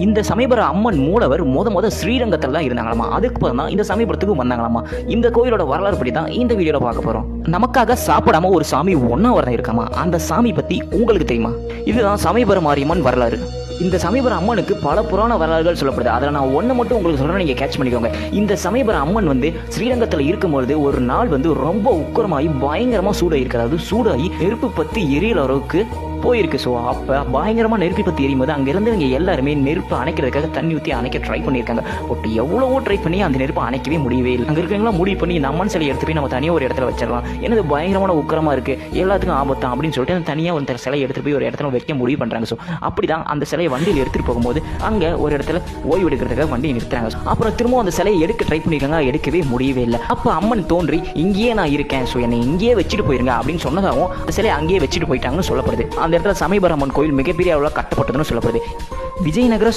இந்த சமயபுர அம்மன் மூலவர் முத ஸ்ரீரங்கத்தில் தான் இருந்தாங்களாமா. அதுக்கப்புறம் தான் இந்த சமயபுரத்துக்கு வந்தாங்களாமா. இந்த கோயிலோட வரலாறு பற்றி தான் இந்த வீடியோவில் பார்க்க போகிறோம். நமக்காக சாப்பிடாம ஒரு சாமி ஒன்றா வரதான் இருக்காமா. அந்த சாமி பற்றி உங்களுக்கு தெரியுமா? இதுதான் சமயபுர மாரியம்மன் வரலாறு. இந்த சமயபுர அம்மனுக்கு பல புராண வரலாறுகள் சொல்லப்படுது. அதில் நான் ஒன்று மட்டும் உங்களுக்கு சொல்கிறேன், நீங்கள் கேட்ச் பண்ணிக்கோங்க. இந்த சமயபுர அம்மன் ஸ்ரீரங்கத்தில் இருக்கும்பொழுது ஒரு நாள் ரொம்ப உக்கரமாகி பயங்கரமாக சூடாகி இருக்கு. அதாவது சூடாகி நெருப்பு பற்றி எரியல அளவுக்கு போயிருக்கு. ஸோ அப்போ பயங்கரமாக நெருப்பை பற்றி எரியும்போது அங்கே இருந்தவங்க எல்லாருமே நெருப்பு அணைக்கிறதுக்காக தண்ணி ஊற்றி அணைக்க ட்ரை பண்ணியிருக்காங்க. பட் எவ்வளவோ ட்ரை பண்ணி அந்த நெருப்பை அணைக்கவே முடியவே இல்லை. அங்கே இருக்கிறவங்களாம் முடிவு பண்ணி இந்த அம்மன் சிலையை எடுத்து போய் நம்ம தனியாக ஒரு இடத்துல வச்சிடலாம், எனது பயங்கரமான உக்கரமாக இருக்குது, எல்லாத்துக்கும் ஆபத்தான் அப்படின்னு சொல்லிட்டு அந்த தனியாக ஒரு சிலையை எடுத்துகிட்டு போய் ஒரு இடத்துல வைக்க முடிவு பண்ணுறாங்க. ஸோ அப்படி தான் அந்த சிலையை வண்டியில் எடுத்துகிட்டு போகும்போது அங்கே ஒரு இடத்துல ஓய்வு எடுக்கிறதுக்காக வண்டியை நிறுத்துறாங்க. அப்புறம் திரும்ப அந்த சிலையை எடுக்க ட்ரை பண்ணியிருக்காங்க, எடுக்கவே முடியவே இல்லை. அப்போ அம்மன் தோன்றி இங்கேயே நான் இருக்கேன், ஸோ என்னை இங்கேயே வச்சுட்டு போயிருங்க அப்படின்னு சொன்னதாகவும் அந்த சிலையை அங்கேயே வச்சுட்டு போயிட்டாங்கன்னு சொல்லப்படுது. அந்த இடத்துல சமயபுர அம்மன் கோயில் மிகப்பெரிய அளவில் கட்டப்பட்டதுன்னு சொல்லப்படுது. விஜயநகர